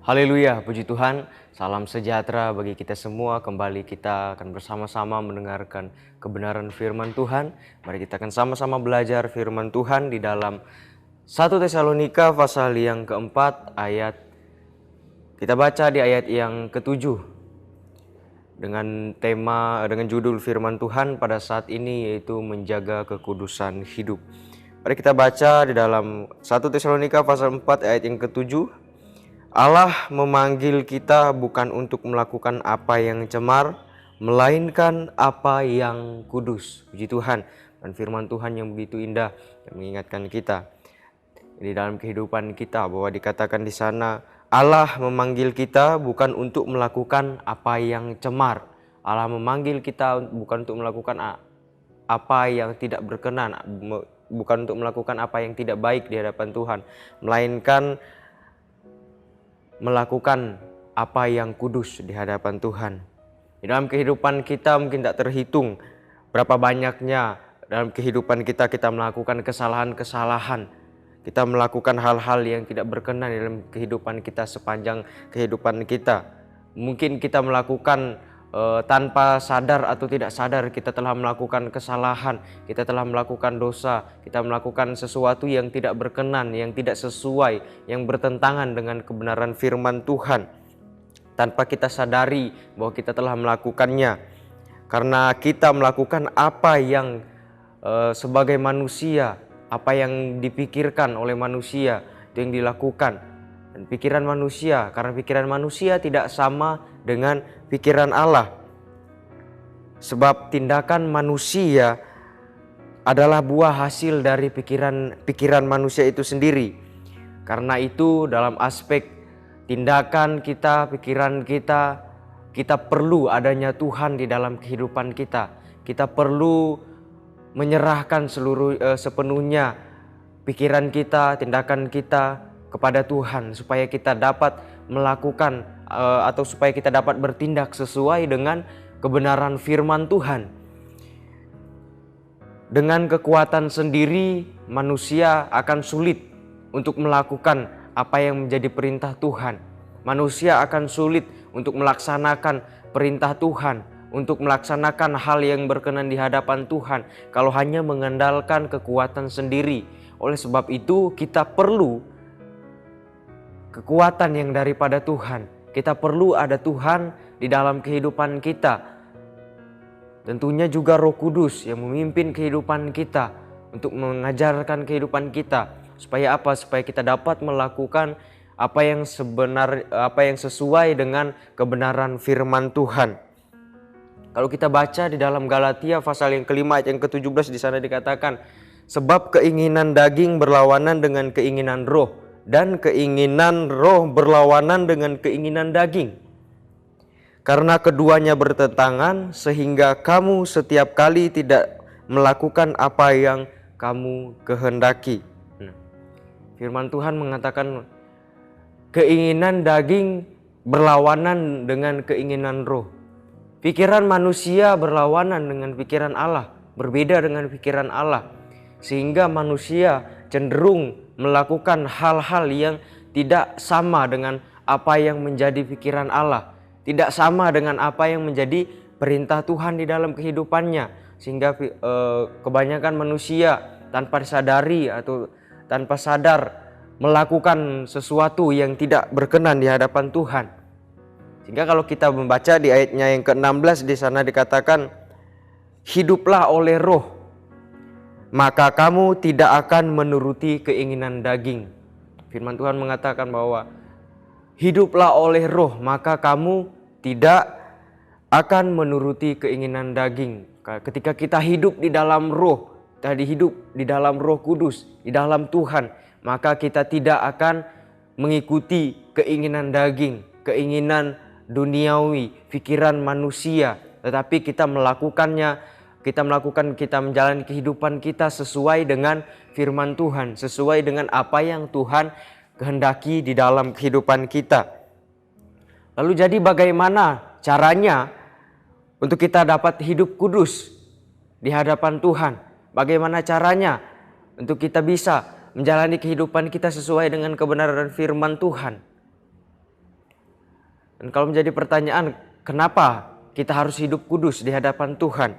Haleluya, puji Tuhan, salam sejahtera bagi kita semua. Kembali kita akan bersama-sama mendengarkan kebenaran firman Tuhan. Mari kita akan sama-sama belajar firman Tuhan di dalam 1 Tesalonika pasal yang keempat ayat. Kita baca di ayat yang ketujuh dengan judul firman Tuhan pada saat ini, yaitu menjaga kekudusan hidup. Mari kita baca di dalam 1 Tesalonika pasal 4 ayat yang ketujuh. Allah memanggil kita bukan untuk melakukan apa yang cemar, melainkan apa yang kudus. Puji Tuhan, dan firman Tuhan yang begitu indah yang mengingatkan kita di dalam kehidupan kita, bahwa dikatakan di sana Allah memanggil kita bukan untuk melakukan apa yang cemar. Allah memanggil kita bukan untuk melakukan apa yang tidak berkenan, bukan untuk melakukan apa yang tidak baik di hadapan Tuhan, melainkan melakukan apa yang kudus di hadapan Tuhan. Di dalam kehidupan kita mungkin tak terhitung berapa banyaknya dalam kehidupan kita melakukan kesalahan-kesalahan. Kita melakukan hal-hal yang tidak berkenan dalam kehidupan kita sepanjang kehidupan kita. Mungkin kita melakukan tanpa sadar atau tidak sadar, kita telah melakukan kesalahan, kita telah melakukan dosa, kita melakukan sesuatu yang tidak berkenan, yang tidak sesuai, yang bertentangan dengan kebenaran firman Tuhan, tanpa kita sadari bahwa kita telah melakukannya. Karena kita melakukan apa yang sebagai manusia, apa yang dipikirkan oleh manusia, itu yang dilakukan. Dan pikiran manusia, karena pikiran manusia tidak sama dengan pikiran Allah. Sebab tindakan manusia adalah buah hasil dari pikiran manusia itu sendiri. Karena itu dalam aspek tindakan kita, pikiran kita, kita perlu adanya Tuhan di dalam kehidupan kita. Kita perlu menyerahkan sepenuhnya pikiran kita, tindakan kita kepada Tuhan, supaya kita dapat melakukan atau supaya kita dapat bertindak sesuai dengan kebenaran firman Tuhan. Dengan kekuatan sendiri manusia akan sulit untuk melakukan apa yang menjadi perintah Tuhan. Manusia akan sulit untuk melaksanakan perintah Tuhan, untuk melaksanakan hal yang berkenan di hadapan Tuhan kalau hanya mengandalkan kekuatan sendiri. Oleh sebab itu kita perlu kekuatan yang daripada Tuhan. Kita perlu ada Tuhan di dalam kehidupan kita. Tentunya juga Roh Kudus yang memimpin kehidupan kita untuk mengajarkan kehidupan kita. Supaya apa? Supaya kita dapat melakukan apa yang sesuai dengan kebenaran firman Tuhan. Kalau kita baca di dalam Galatia pasal yang kelima ayat yang ke-17, di sana dikatakan, sebab keinginan daging berlawanan dengan keinginan roh, dan keinginan roh berlawanan dengan keinginan daging. Karena keduanya bertentangan, sehingga kamu setiap kali tidak melakukan apa yang kamu kehendaki. Firman Tuhan mengatakan keinginan daging berlawanan dengan keinginan roh. Pikiran manusia berlawanan dengan pikiran Allah, berbeda dengan pikiran Allah. Sehingga manusia cenderung melakukan hal-hal yang tidak sama dengan apa yang menjadi pikiran Allah, tidak sama dengan apa yang menjadi perintah Tuhan di dalam kehidupannya. Sehingga kebanyakan manusia tanpa disadari atau tanpa sadar melakukan sesuatu yang tidak berkenan di hadapan Tuhan. Sehingga kalau kita membaca di ayatnya yang ke-16, di sana dikatakan, hiduplah oleh roh, maka kamu tidak akan menuruti keinginan daging. Firman Tuhan mengatakan bahwa hiduplah oleh roh, maka kamu tidak akan menuruti keinginan daging. Ketika kita hidup di dalam roh, tadi hidup di dalam Roh Kudus, di dalam Tuhan, maka kita tidak akan mengikuti keinginan daging, keinginan duniawi, pikiran manusia, tetapi kita menjalani kehidupan kita sesuai dengan firman Tuhan, sesuai dengan apa yang Tuhan kehendaki di dalam kehidupan kita. Lalu jadi bagaimana caranya untuk kita dapat hidup kudus di hadapan Tuhan? Bagaimana caranya untuk kita bisa menjalani kehidupan kita sesuai dengan kebenaran firman Tuhan? Dan kalau menjadi pertanyaan, kenapa kita harus hidup kudus di hadapan Tuhan?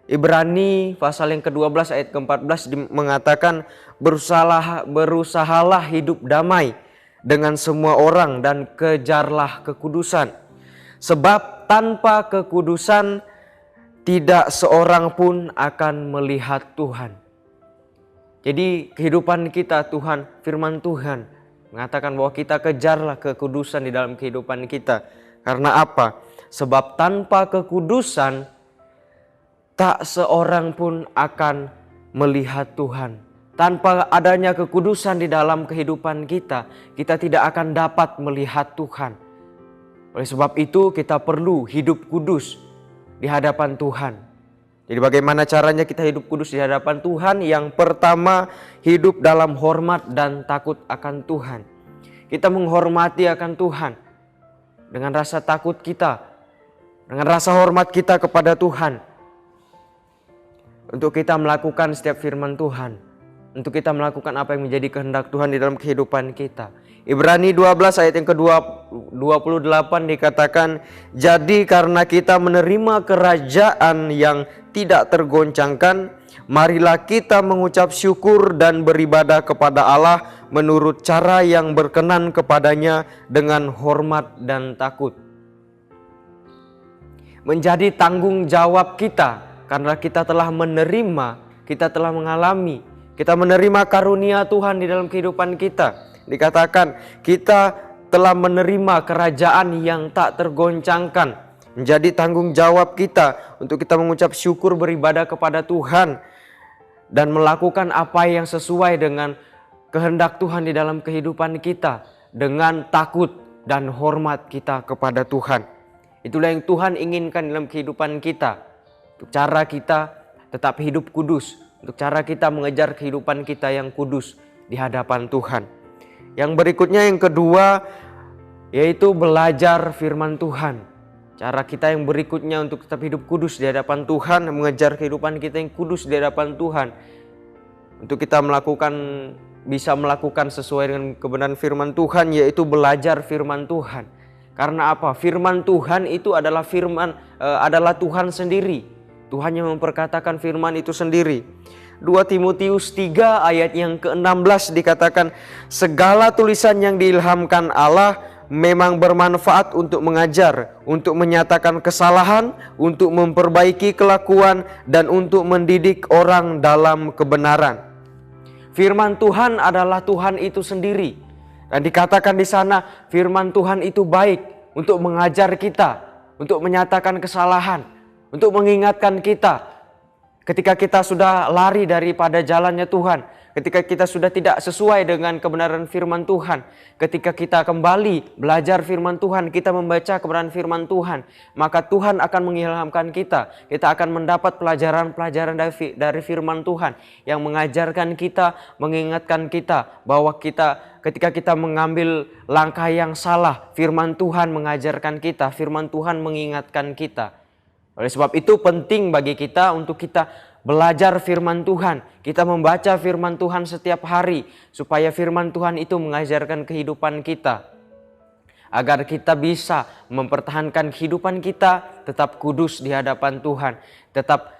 Ibrani pasal yang ke-12 ayat ke-14 mengatakan, berusahalah hidup damai dengan semua orang dan kejarlah kekudusan. Sebab tanpa kekudusan tidak seorang pun akan melihat Tuhan. Jadi kehidupan kita, Tuhan, firman Tuhan mengatakan bahwa kita kejarlah kekudusan di dalam kehidupan kita. Karena apa? Sebab tanpa kekudusan tak seorang pun akan melihat Tuhan. Tanpa adanya kekudusan di dalam kehidupan kita, kita tidak akan dapat melihat Tuhan. Oleh sebab itu kita perlu hidup kudus di hadapan Tuhan. Jadi bagaimana caranya kita hidup kudus di hadapan Tuhan? Yang pertama, hidup dalam hormat dan takut akan Tuhan. Kita menghormati akan Tuhan dengan rasa takut kita, dengan rasa hormat kita kepada Tuhan. Untuk kita melakukan setiap firman Tuhan, untuk kita melakukan apa yang menjadi kehendak Tuhan di dalam kehidupan kita. Ibrani 12 ayat yang ke-28 dikatakan, jadi karena kita menerima kerajaan yang tidak tergoncangkan, marilah kita mengucap syukur dan beribadah kepada Allah menurut cara yang berkenan kepadanya dengan hormat dan takut. Menjadi tanggung jawab kita karena kita telah menerima, kita telah mengalami, kita menerima karunia Tuhan di dalam kehidupan kita. Dikatakan kita telah menerima kerajaan yang tak tergoncangkan. Menjadi tanggung jawab kita untuk kita mengucap syukur, beribadah kepada Tuhan, dan melakukan apa yang sesuai dengan kehendak Tuhan di dalam kehidupan kita, dengan takut dan hormat kita kepada Tuhan. Itulah yang Tuhan inginkan dalam kehidupan kita. Untuk cara kita tetap hidup kudus, untuk cara kita mengejar kehidupan kita yang kudus di hadapan Tuhan. Yang berikutnya, yang kedua, yaitu belajar firman Tuhan. Cara kita yang berikutnya untuk tetap hidup kudus di hadapan Tuhan, mengejar kehidupan kita yang kudus di hadapan Tuhan, untuk kita bisa melakukan sesuai dengan kebenaran firman Tuhan, yaitu belajar firman Tuhan. Karena apa? Firman Tuhan itu adalah adalah Tuhan sendiri. Tuhan yang memperkatakan firman itu sendiri. 2 Timotius 3 ayat yang ke-16 dikatakan, segala tulisan yang diilhamkan Allah memang bermanfaat untuk mengajar, untuk menyatakan kesalahan, untuk memperbaiki kelakuan, dan untuk mendidik orang dalam kebenaran. Firman Tuhan adalah Tuhan itu sendiri. Dan dikatakan di sana, firman Tuhan itu baik untuk mengajar kita, untuk menyatakan kesalahan, untuk mengingatkan kita ketika kita sudah lari daripada jalannya Tuhan, ketika kita sudah tidak sesuai dengan kebenaran firman Tuhan, ketika kita kembali belajar firman Tuhan, kita membaca kebenaran firman Tuhan, maka Tuhan akan mengilhamkan kita. Kita akan mendapat pelajaran-pelajaran dari firman Tuhan yang mengajarkan kita, mengingatkan kita bahwa ketika kita mengambil langkah yang salah, firman Tuhan mengajarkan kita, firman Tuhan mengingatkan kita. Oleh sebab itu penting bagi kita untuk kita belajar firman Tuhan. Kita membaca firman Tuhan setiap hari supaya firman Tuhan itu mengajarkan kehidupan kita. Agar kita bisa mempertahankan kehidupan kita tetap kudus di hadapan Tuhan. Tetap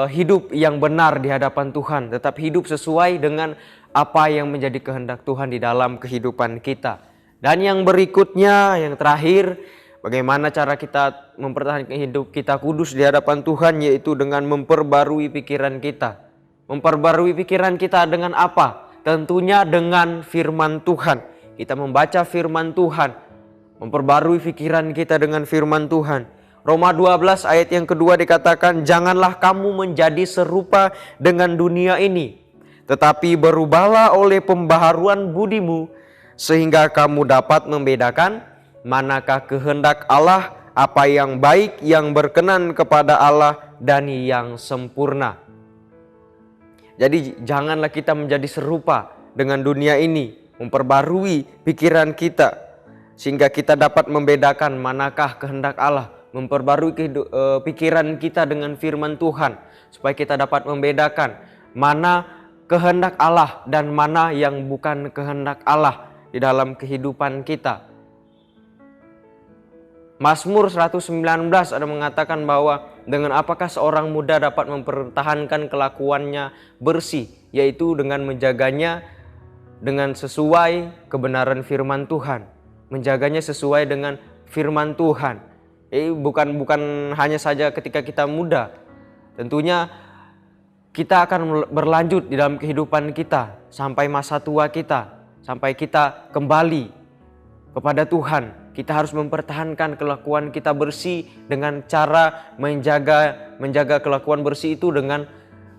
hidup yang benar di hadapan Tuhan. Tetap hidup sesuai dengan apa yang menjadi kehendak Tuhan di dalam kehidupan kita. Dan yang berikutnya, yang terakhir, bagaimana cara kita mempertahankan hidup kita kudus di hadapan Tuhan, yaitu dengan memperbarui pikiran kita. Memperbarui pikiran kita dengan apa? Tentunya dengan firman Tuhan. Kita membaca firman Tuhan, memperbarui pikiran kita dengan firman Tuhan. Roma 12 ayat yang kedua dikatakan, janganlah kamu menjadi serupa dengan dunia ini, tetapi berubahlah oleh pembaharuan budimu, sehingga kamu dapat membedakan manakah kehendak Allah, apa yang baik, yang berkenan kepada Allah, dan yang sempurna. Jadi janganlah kita menjadi serupa dengan dunia ini, memperbarui pikiran kita sehingga kita dapat membedakan manakah kehendak Allah, memperbarui pikiran kita dengan firman Tuhan supaya kita dapat membedakan mana kehendak Allah dan mana yang bukan kehendak Allah di dalam kehidupan kita. Mazmur 119 ada mengatakan bahwa dengan apakah seorang muda dapat mempertahankan kelakuannya bersih, yaitu dengan menjaganya dengan sesuai kebenaran firman Tuhan. Menjaganya sesuai dengan firman Tuhan. Bukan hanya saja ketika kita muda. Tentunya kita akan berlanjut di dalam kehidupan kita sampai masa tua kita, sampai kita kembali kepada Tuhan. Kita harus mempertahankan kelakuan kita bersih dengan cara menjaga kelakuan bersih itu dengan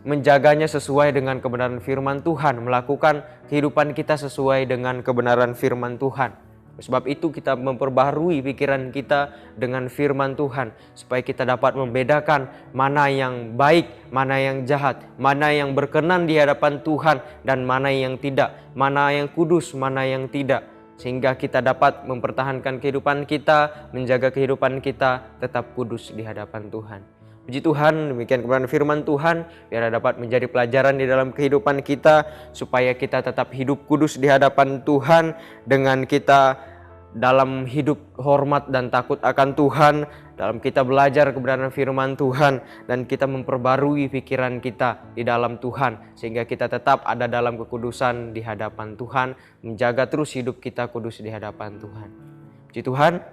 menjaganya sesuai dengan kebenaran firman Tuhan, melakukan kehidupan kita sesuai dengan kebenaran firman Tuhan. Sebab itu kita memperbaharui pikiran kita dengan firman Tuhan supaya kita dapat membedakan mana yang baik, mana yang jahat, mana yang berkenan di hadapan Tuhan dan mana yang tidak, mana yang kudus, mana yang tidak. Sehingga kita dapat mempertahankan kehidupan kita, menjaga kehidupan kita tetap kudus di hadapan Tuhan. Puji Tuhan, demikian kebenaran firman Tuhan, biar dapat menjadi pelajaran di dalam kehidupan kita, supaya kita tetap hidup kudus di hadapan Tuhan, dengan kita dalam hidup hormat dan takut akan Tuhan, dalam kita belajar kebenaran firman Tuhan, dan kita memperbarui pikiran kita di dalam Tuhan, sehingga kita tetap ada dalam kekudusan di hadapan Tuhan, menjaga terus hidup kita kudus di hadapan Tuhan. Puji Tuhan,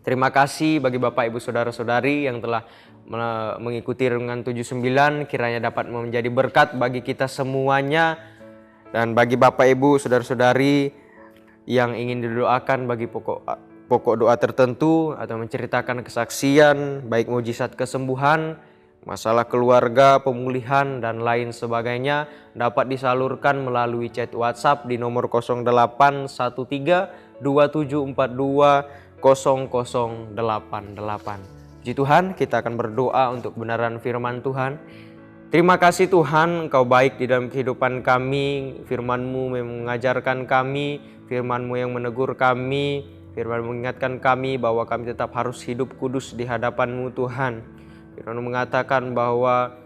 terima kasih bagi Bapak Ibu Saudara-saudari yang telah mengikuti Renungan 79, kiranya dapat menjadi berkat bagi kita semuanya. Dan bagi Bapak Ibu Saudara-saudari yang ingin didoakan bagi pokok doa tertentu atau menceritakan kesaksian, baik mujizat kesembuhan, masalah keluarga, pemulihan, dan lain sebagainya, dapat disalurkan melalui chat WhatsApp di nomor 0813 2742 0088. Puji Tuhan, kita akan berdoa untuk kebenaran firman Tuhan. Terima kasih Tuhan, Engkau baik di dalam kehidupan kami. Firman-Mu mengajarkan kami, firman-Mu yang menegur kami, firman-Mu mengingatkan kami bahwa kami tetap harus hidup kudus di hadapan-Mu Tuhan. Firman-Mu mengatakan bahwa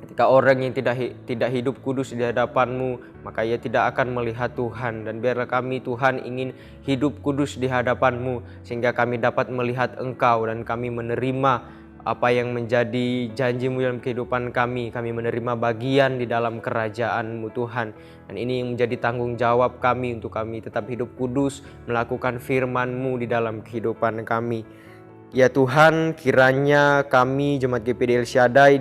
ketika orang yang tidak hidup kudus di hadapan-Mu, maka ia tidak akan melihat Tuhan. Dan biarlah kami Tuhan ingin hidup kudus di hadapan-Mu, sehingga kami dapat melihat Engkau dan kami menerima apa yang menjadi janji-Mu dalam kehidupan kami. Kami menerima bagian di dalam kerajaan-Mu Tuhan. Dan ini yang menjadi tanggung jawab kami untuk kami tetap hidup kudus, melakukan firman-Mu di dalam kehidupan kami. Ya Tuhan, kiranya kami Jemaat GPD El Shaddai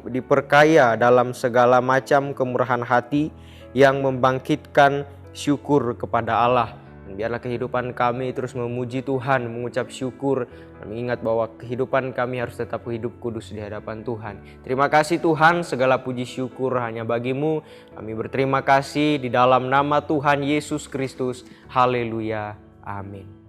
diperkaya dalam segala macam kemurahan hati yang membangkitkan syukur kepada Allah. Dan biarlah kehidupan kami terus memuji Tuhan, mengucap syukur, dan mengingat bahwa kehidupan kami harus tetap hidup kudus di hadapan Tuhan. Terima kasih Tuhan, segala puji syukur hanya bagi-Mu. Kami berterima kasih di dalam nama Tuhan Yesus Kristus. Haleluya. Amin.